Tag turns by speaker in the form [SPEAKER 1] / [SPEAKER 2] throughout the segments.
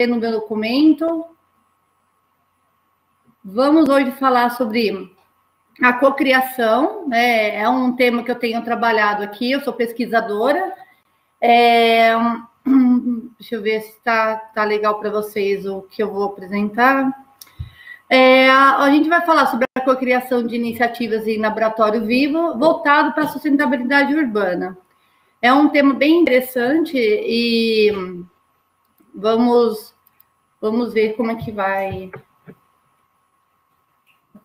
[SPEAKER 1] no meu documento. Vamos hoje falar sobre a cocriação, né? É um tema que eu tenho trabalhado aqui, eu sou pesquisadora. Deixa eu ver se tá legal para vocês o que eu vou apresentar. A gente vai falar sobre a cocriação de iniciativas em laboratório vivo voltado para a sustentabilidade urbana. É um tema bem interessante e vamos ver como é que vai.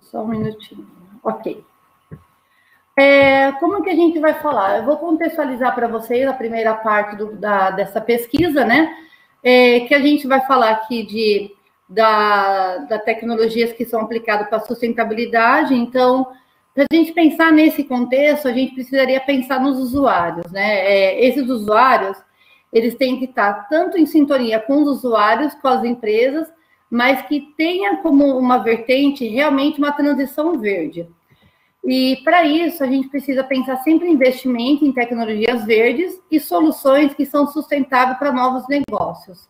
[SPEAKER 1] Só um minutinho. Ok. Como que a gente vai falar? Eu vou contextualizar para vocês a primeira parte dessa pesquisa, né? Que a gente vai falar aqui da tecnologias que são aplicadas para a sustentabilidade. Então, para a gente pensar nesse contexto, a gente precisaria pensar nos usuários, né? Esses usuários, eles têm que estar tanto em sintonia com os usuários, com as empresas, mas que tenha como uma vertente realmente uma transição verde. E, para isso, a gente precisa pensar sempre em investimento em tecnologias verdes e soluções que são sustentáveis para novos negócios.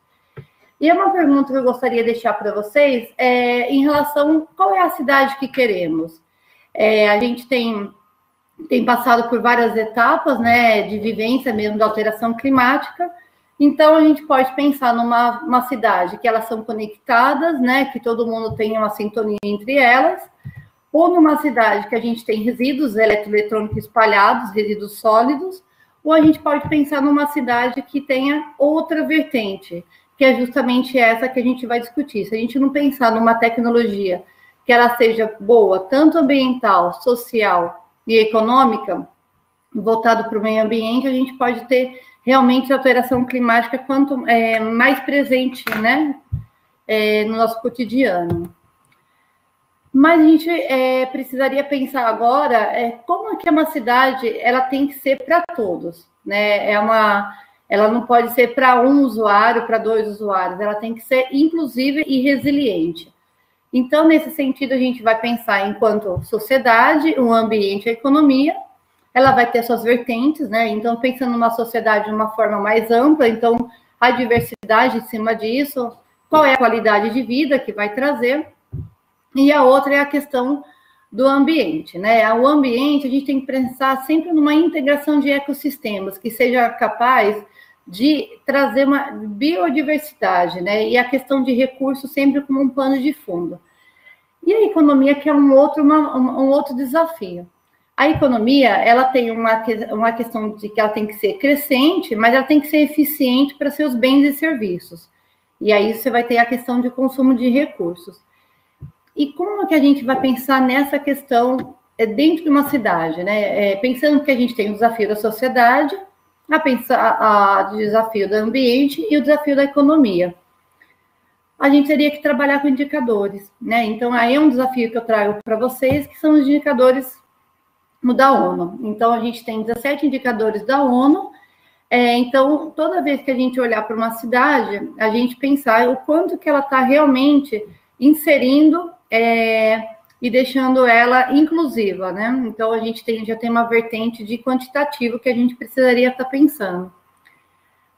[SPEAKER 1] E uma pergunta que eu gostaria de deixar para vocês em relação a qual é a cidade que queremos. A gente tem passado por várias etapas, né, de vivência mesmo da alteração climática. Então, a gente pode pensar numa cidade que elas são conectadas, né, que todo mundo tem uma sintonia entre elas, ou numa cidade que a gente tem resíduos eletroeletrônicos espalhados, resíduos sólidos, ou a gente pode pensar numa cidade que tenha outra vertente, que é justamente essa que a gente vai discutir. Se a gente não pensar numa tecnologia que ela seja boa, tanto ambiental, social e econômica, voltado para o meio ambiente, a gente pode ter realmente a alteração climática quanto mais presente, né, no nosso cotidiano. Mas a gente precisaria pensar agora como que uma cidade ela tem que ser para todos, né? Ela não pode ser para um usuário, para dois usuários, ela tem que ser inclusiva e resiliente. Então, nesse sentido, a gente vai pensar enquanto sociedade, o ambiente, a economia, ela vai ter suas vertentes, né? Então, pensando numa sociedade de uma forma mais ampla, então, a diversidade em cima disso, qual é a qualidade de vida que vai trazer, e a outra é a questão do ambiente, né? O ambiente, a gente tem que pensar sempre numa integração de ecossistemas, que seja capaz de trazer uma biodiversidade, né? E a questão de recursos sempre como um pano de fundo. E a economia, que é um outro desafio. A economia, ela tem uma questão de que ela tem que ser crescente, mas ela tem que ser eficiente para seus bens e serviços. E aí você vai ter a questão de consumo de recursos. E como que a gente vai pensar nessa questão dentro de uma cidade, né? Pensando que a gente tem o desafio da sociedade, o desafio do ambiente e o desafio da economia. A gente teria que trabalhar com indicadores, né? Então, aí é um desafio que eu trago para vocês, que são os indicadores da ONU. Então, a gente tem 17 indicadores da ONU. Então, toda vez que a gente olhar para uma cidade, a gente pensar o quanto que ela está realmente inserindo e deixando ela inclusiva, né? Então, a gente já tem uma vertente de quantitativo que a gente precisaria estar pensando.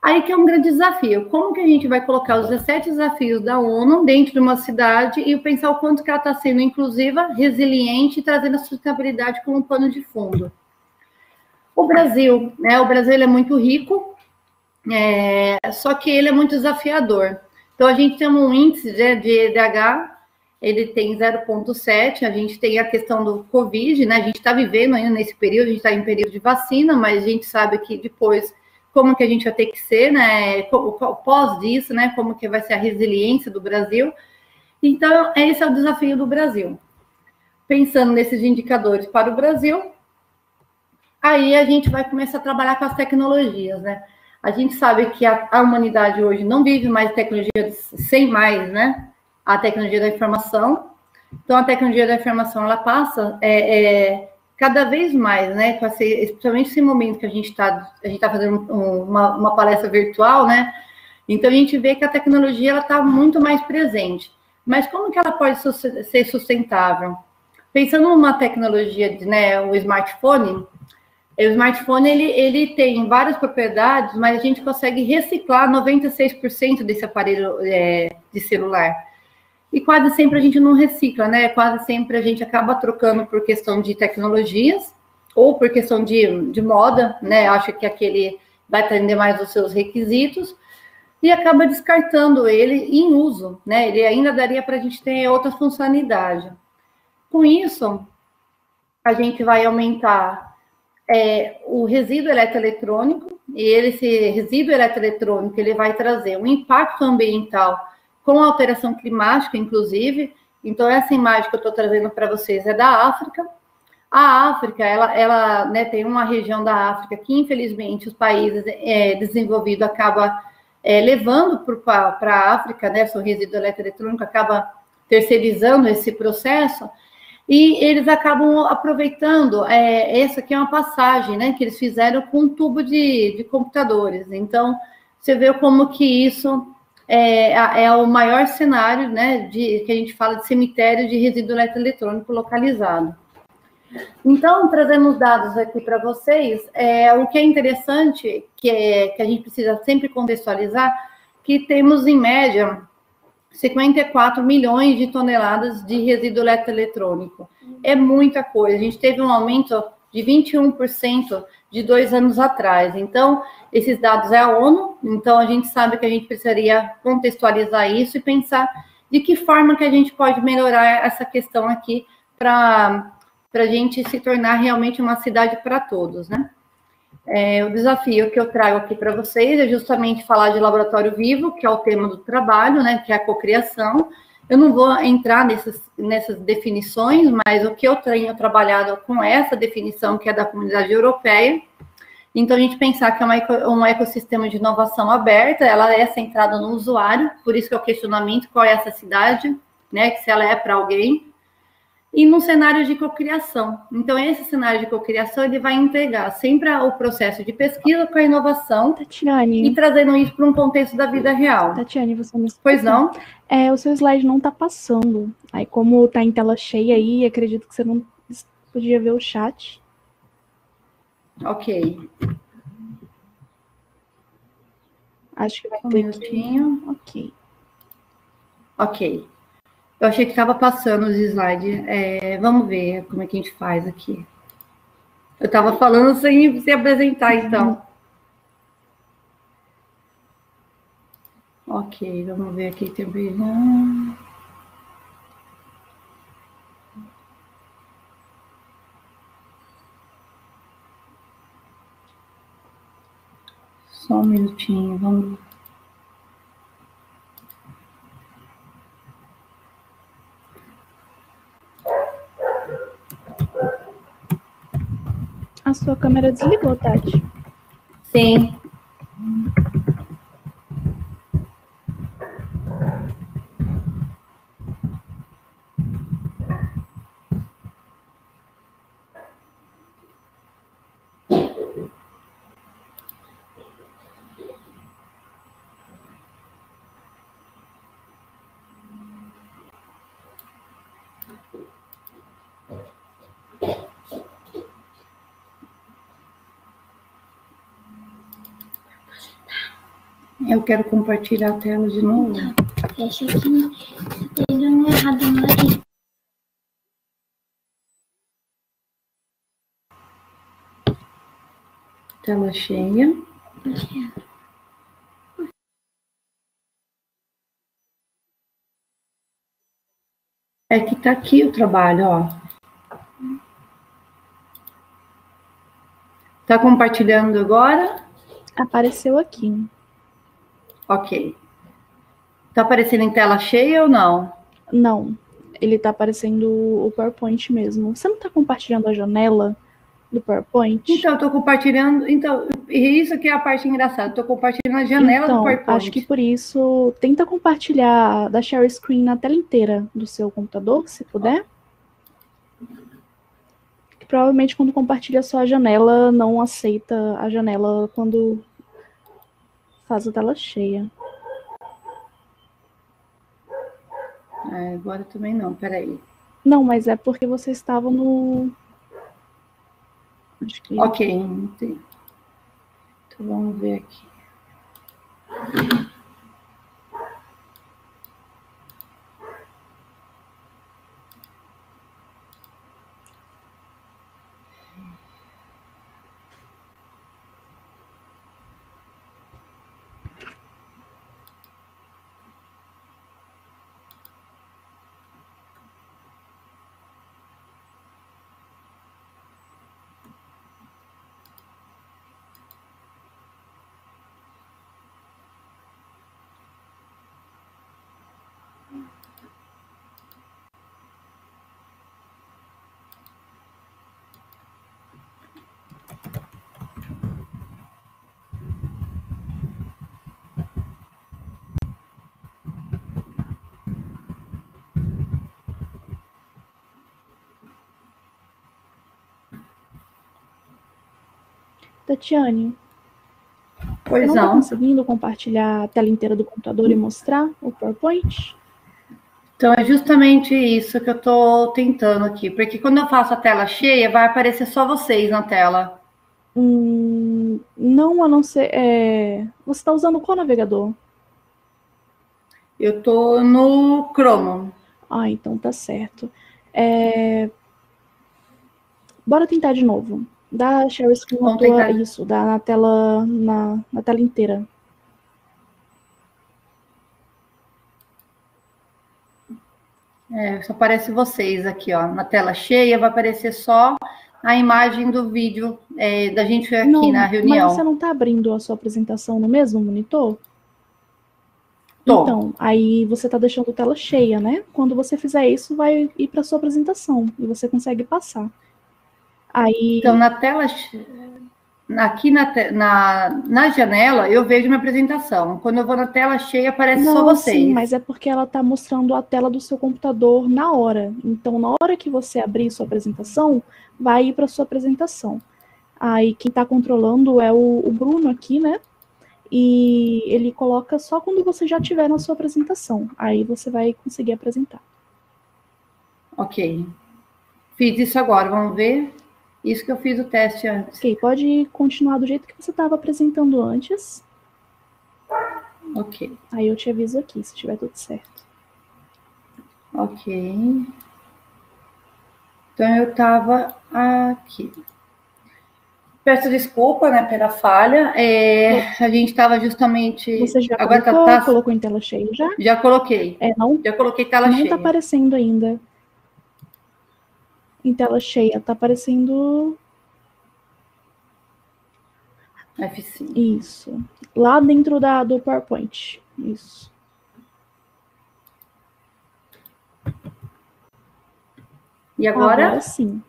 [SPEAKER 1] Aí que é um grande desafio. Como que a gente vai colocar os 17 desafios da ONU dentro de uma cidade e pensar o quanto que ela está sendo inclusiva, resiliente e trazendo a sustentabilidade como pano de fundo? O Brasil, né? O Brasil ele é muito rico, só que ele é muito desafiador. Então, a gente tem um índice de EDH, ele tem 0,7, a gente tem a questão do Covid, né? A gente está vivendo ainda nesse período, a gente está em período de vacina, mas a gente sabe que depois, como que a gente vai ter que ser, né? Pós disso, né? Como que vai ser a resiliência do Brasil. Então, esse é o desafio do Brasil. Pensando nesses indicadores para o Brasil, aí a gente vai começar a trabalhar com as tecnologias, né? A gente sabe que a humanidade hoje não vive mais tecnologia sem mais, né? A tecnologia da informação. Então, a tecnologia da informação, ela passa cada vez mais, né? Especialmente esse momento que a gente está fazendo uma palestra virtual, né? Então, a gente vê que a tecnologia, ela está muito mais presente. Mas como que ela pode ser sustentável? Pensando numa tecnologia, né? O smartphone, O smartphone, ele tem várias propriedades, mas a gente consegue reciclar 96% desse aparelho de celular. E quase sempre a gente não recicla, né? Quase sempre a gente acaba trocando por questão de tecnologias ou por questão de moda, né? Acha que aquele vai atender mais os seus requisitos e acaba descartando ele em uso, né? Ele ainda daria para a gente ter outra funcionalidade. Com isso, a gente vai aumentar o resíduo eletroeletrônico, e esse resíduo eletroeletrônico ele vai trazer um impacto ambiental com alteração climática, inclusive. Então, essa imagem que eu estou trazendo para vocês é da África. A África, ela né, tem uma região da África que, infelizmente, os países desenvolvidos acabam levando para a África, né, seu resíduo eletroeletrônico acaba terceirizando esse processo, e eles acabam aproveitando, essa aqui é uma passagem, né, que eles fizeram com um tubo de computadores. Então, você vê como que isso é o maior cenário, né, que a gente fala de cemitério de resíduo eletroeletrônico localizado. Então, trazendo os dados aqui para vocês, o que é interessante, que a gente precisa sempre contextualizar, que temos, em média, 54 milhões de toneladas de resíduo eletroeletrônico. É muita coisa. A gente teve um aumento de 21% de 2 anos atrás. Então, esses dados é a ONU, então a gente sabe que a gente precisaria contextualizar isso e pensar de que forma que a gente pode melhorar essa questão aqui para a gente se tornar realmente uma cidade para todos, né? O desafio que eu trago aqui para vocês é justamente falar de laboratório vivo, que é o tema do trabalho, né, que é a cocriação. Eu não vou entrar nessas definições, mas o que eu tenho trabalhado com essa definição, que é da Comunidade Europeia. Então, a gente pensar que é um ecossistema de inovação aberta, ela é centrada no usuário, por isso que é o questionamento, qual é essa cidade, né, que se ela é para alguém, e num cenário de cocriação. Então, esse cenário de cocriação, ele vai integrar sempre o processo de pesquisa com a inovação,
[SPEAKER 2] Tatiane,
[SPEAKER 1] e trazendo isso para um contexto da vida real.
[SPEAKER 2] Tatiane, você me escuta?
[SPEAKER 1] Pois não?
[SPEAKER 2] O seu slide não está passando. Aí, como está em tela cheia aí, acredito que você não podia ver o chat.
[SPEAKER 1] Ok.
[SPEAKER 2] Acho que vai
[SPEAKER 1] um minutinho.
[SPEAKER 2] Ok.
[SPEAKER 1] Ok. Eu achei que estava passando os slides. Vamos ver como é que a gente faz aqui. Eu estava falando sem se apresentar, então. Ok, vamos ver aqui também. Só um minutinho, vamos.
[SPEAKER 2] A sua câmera desligou, Tati.
[SPEAKER 1] Sim. Eu quero compartilhar a tela de novo.
[SPEAKER 3] Deixa aqui, tá dando errado aqui.
[SPEAKER 1] Tela cheia. É que tá aqui o trabalho, ó. Tá compartilhando agora?
[SPEAKER 2] Apareceu aqui.
[SPEAKER 1] Ok. Tá aparecendo em tela cheia ou não?
[SPEAKER 2] Não, ele tá aparecendo o PowerPoint mesmo. Você não tá compartilhando a janela do PowerPoint?
[SPEAKER 1] Então, eu tô compartilhando. Então, isso que é a parte engraçada. Eu tô compartilhando a janela do PowerPoint.
[SPEAKER 2] Acho que por isso, tenta compartilhar da share screen na tela inteira do seu computador, se puder. Provavelmente quando compartilha só a janela, não aceita a janela quando faz a tela cheia.
[SPEAKER 1] Agora também não, peraí.
[SPEAKER 2] Não, mas é porque você estava no Acho que...
[SPEAKER 1] Ok. Então, vamos ver aqui.
[SPEAKER 2] Tatiane,
[SPEAKER 1] Pois
[SPEAKER 2] você não está
[SPEAKER 1] não.
[SPEAKER 2] conseguindo compartilhar a tela inteira do computador e mostrar o PowerPoint?
[SPEAKER 1] Então, é justamente isso que eu estou tentando aqui, porque quando eu faço a tela cheia, vai aparecer só vocês na tela.
[SPEAKER 2] Não, a não ser... Você está usando qual navegador?
[SPEAKER 1] Eu estou no Chrome.
[SPEAKER 2] Ah, então tá certo. Bora tentar de novo. Dá share screen na
[SPEAKER 1] Vamos
[SPEAKER 2] tua...
[SPEAKER 1] tentar.
[SPEAKER 2] Isso, dá na tela, na tela inteira.
[SPEAKER 1] Só aparece vocês aqui, ó, na tela cheia, vai aparecer só a imagem do vídeo da gente aqui
[SPEAKER 2] Não,
[SPEAKER 1] na reunião.
[SPEAKER 2] mas você não está abrindo a sua apresentação no mesmo monitor?
[SPEAKER 1] Tô.
[SPEAKER 2] Então, aí você está deixando tela cheia, né? Quando você fizer isso, vai ir para sua apresentação e você consegue passar. Aí...
[SPEAKER 1] Então, na tela, aqui na janela, eu vejo minha apresentação. Quando eu vou na tela cheia, aparece só vocês.
[SPEAKER 2] Sim, mas é porque ela está mostrando a tela do seu computador na hora. Então, na hora que você abrir sua apresentação, vai ir para sua apresentação. Aí, quem está controlando é o Bruno aqui, né? E ele coloca só quando você já tiver na sua apresentação. Aí você vai conseguir apresentar.
[SPEAKER 1] Ok. Fiz isso agora, vamos ver. Isso que eu fiz o teste antes.
[SPEAKER 2] Ok, pode continuar do jeito que você estava apresentando antes.
[SPEAKER 1] Ok.
[SPEAKER 2] Aí eu te aviso aqui, se tiver tudo certo.
[SPEAKER 1] Ok. Então, eu estava aqui. Peço desculpa, né, pela falha. A gente estava justamente...
[SPEAKER 2] Você já
[SPEAKER 1] agora
[SPEAKER 2] colocou em tela cheia já?
[SPEAKER 1] Já coloquei. Já coloquei tela cheia.
[SPEAKER 2] Não está aparecendo ainda. Em tela cheia, está aparecendo...
[SPEAKER 1] F5.
[SPEAKER 2] Isso. Lá dentro do PowerPoint. Isso.
[SPEAKER 1] E agora?
[SPEAKER 2] Agora sim.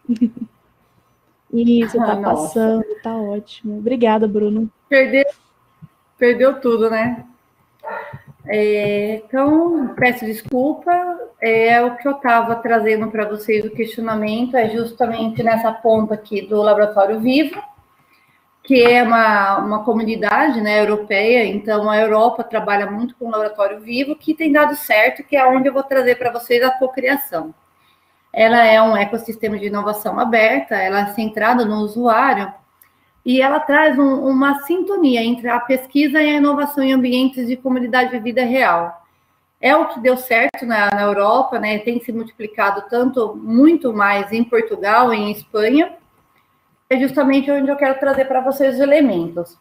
[SPEAKER 2] Isso, tá passando, tá ótimo. Obrigada, Bruno.
[SPEAKER 1] Perdeu tudo, né? Então, peço desculpa. O que eu estava trazendo para vocês, o questionamento, é justamente nessa ponta aqui do Laboratório Vivo, que é uma comunidade, né, europeia. Então, a Europa trabalha muito com o Laboratório Vivo, que tem dado certo, que é onde eu vou trazer para vocês a cocriação. Ela é um ecossistema de inovação aberta, ela é centrada no usuário, e ela traz uma sintonia entre a pesquisa e a inovação em ambientes de comunidade de vida real. É o que deu certo na Europa, né? Tem se multiplicado muito mais em Portugal e em Espanha. É justamente onde eu quero trazer para vocês os elementos.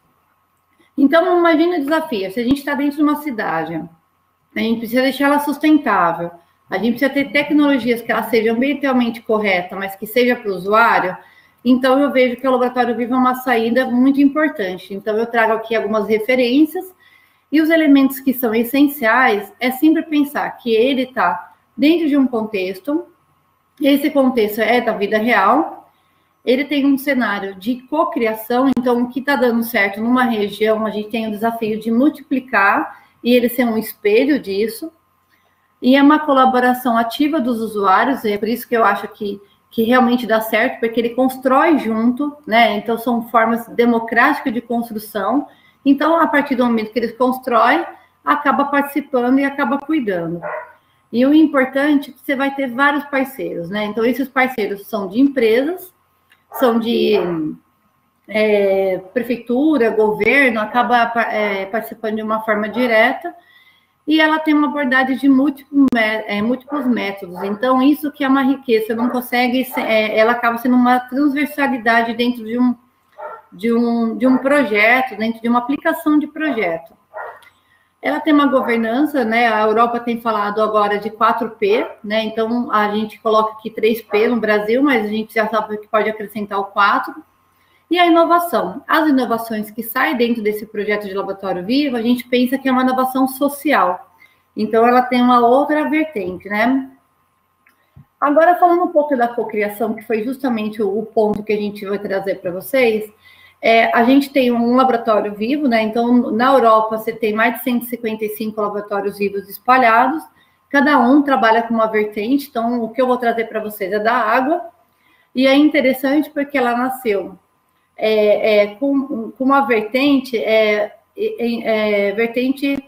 [SPEAKER 1] Então, imagine o desafio. Se a gente está dentro de uma cidade, a gente precisa deixar ela sustentável, a gente precisa ter tecnologias que elas sejam ambientalmente corretas, mas que seja para o usuário. Então, eu vejo que o Laboratório Vivo é uma saída muito importante. Então, eu trago aqui algumas referências, e os elementos que são essenciais é sempre pensar que ele está dentro de um contexto, esse contexto é da vida real, ele tem um cenário de cocriação, então, o que está dando certo numa região, a gente tem o desafio de multiplicar e ele ser um espelho disso, e é uma colaboração ativa dos usuários, e é por isso que eu acho que realmente dá certo, porque ele constrói junto, né? Então, são formas democráticas de construção. Então, a partir do momento que ele constrói, acaba participando e acaba cuidando. E o importante é que você vai ter vários parceiros, né? Então, esses parceiros são de empresas, são de prefeitura, governo, acaba participando de uma forma direta, e ela tem uma abordagem de múltiplos métodos. Então, isso que é uma riqueza, você não consegue, ela acaba sendo uma transversalidade dentro de um projeto, dentro de uma aplicação de projeto. Ela tem uma governança, né? A Europa tem falado agora de 4P, né? Então, a gente coloca aqui 3P no Brasil, mas a gente já sabe que pode acrescentar o 4. E a inovação. As inovações que saem dentro desse projeto de laboratório vivo, a gente pensa que é uma inovação social. Então, ela tem uma outra vertente, né? Agora, falando um pouco da cocriação, que foi justamente o ponto que a gente vai trazer para vocês, a gente tem um laboratório vivo, né? Então, na Europa, você tem mais de 155 laboratórios vivos espalhados, cada um trabalha com uma vertente. Então, o que eu vou trazer para vocês é da água, e é interessante porque ela nasceu com uma vertente, vertente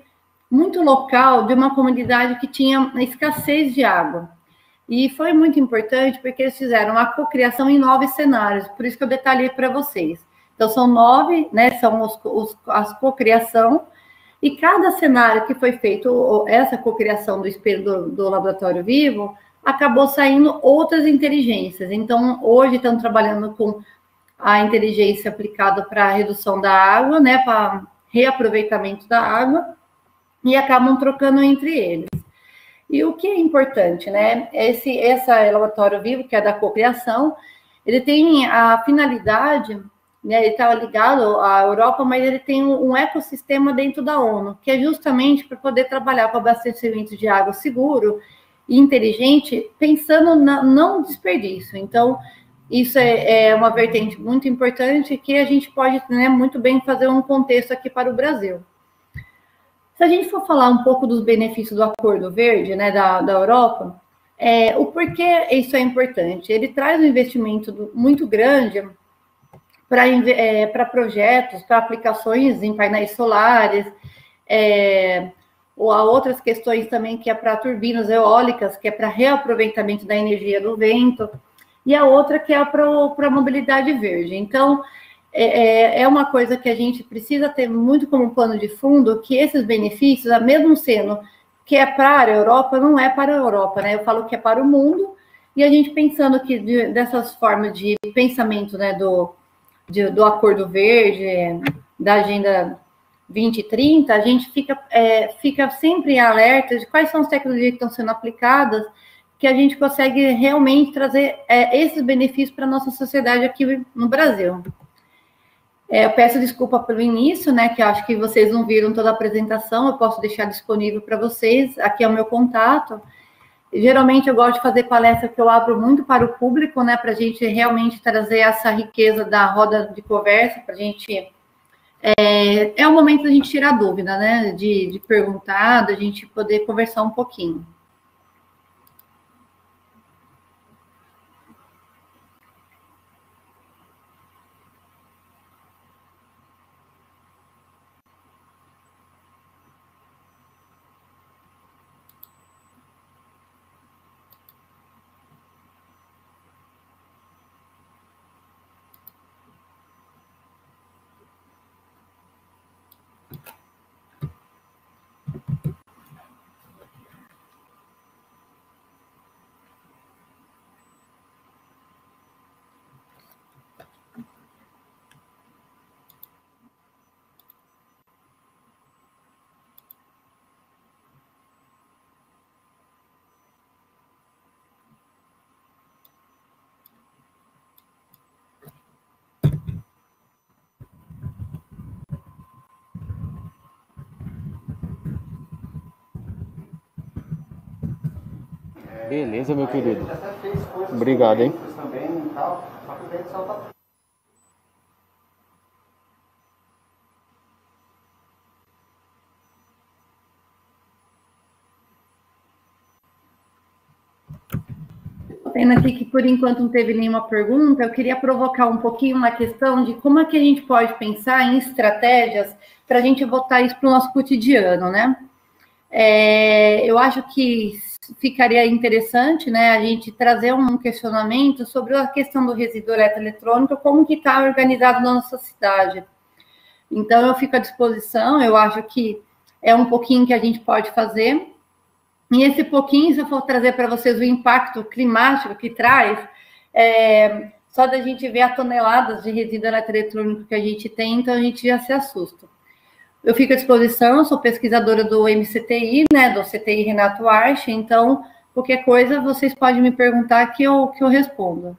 [SPEAKER 1] muito local, de uma comunidade que tinha escassez de água. E foi muito importante porque eles fizeram a cocriação em 9 cenários, por isso que eu detalhei para vocês. Então, são 9, né, são as cocriação, e cada cenário que foi feito, essa cocriação do espelho do laboratório vivo, acabou saindo outras inteligências. Então, hoje estão trabalhando com a inteligência aplicada para a redução da água, né, para reaproveitamento da água, e acabam trocando entre eles. E o que é importante, né, esse laboratório vivo, que é da cocriação, ele tem a finalidade, né, ele está ligado à Europa, mas ele tem um ecossistema dentro da ONU, que é justamente para poder trabalhar com abastecimento de água seguro e inteligente, pensando não desperdício. Então, isso é uma vertente muito importante que a gente pode, né, muito bem fazer um contexto aqui para o Brasil. Se a gente for falar um pouco dos benefícios do Acordo Verde, né, da Europa, o porquê isso é importante? Ele traz um investimento muito grande para projetos, para aplicações em painéis solares, ou há outras questões também que é para turbinas eólicas, que é para reaproveitamento da energia do vento, e a outra que é para a mobilidade verde. Então, é uma coisa que a gente precisa ter muito como plano de fundo, que esses benefícios, mesmo sendo que é para a Europa, não é para a Europa, né? Eu falo que é para o mundo, e a gente pensando que dessas formas de pensamento, né, do Acordo Verde, da Agenda 2030, a gente fica sempre em alerta de quais são as tecnologias que estão sendo aplicadas, que a gente consegue realmente trazer esses benefícios para a nossa sociedade aqui no Brasil. Eu peço desculpa pelo início, né, que eu acho que vocês não viram toda a apresentação, eu posso deixar disponível para vocês, aqui é o meu contato. Geralmente eu gosto de fazer palestra que eu abro muito para o público, né, para a gente realmente trazer essa riqueza da roda de conversa, para a gente... É o momento da gente tirar dúvida, né, de perguntar, da gente poder conversar um pouquinho.
[SPEAKER 4] Beleza, meu querido. Obrigado, hein?
[SPEAKER 1] Vendo aqui que, por enquanto, não teve nenhuma pergunta, eu queria provocar um pouquinho uma questão de como é que a gente pode pensar em estratégias para a gente botar isso para o nosso cotidiano, né? Eu acho que ficaria interessante, né, a gente trazer um questionamento sobre a questão do resíduo eletroeletrônico, como que está organizado na nossa cidade. Então, eu fico à disposição, eu acho que é um pouquinho que a gente pode fazer. E esse pouquinho, se eu for trazer para vocês o impacto climático que traz, só da gente ver a toneladas de resíduo eletroeletrônico que a gente tem, então a gente já se assusta. Eu fico à disposição, sou pesquisadora do MCTI, né, do CTI Renato Arche, então, qualquer coisa, vocês podem me perguntar que eu respondo.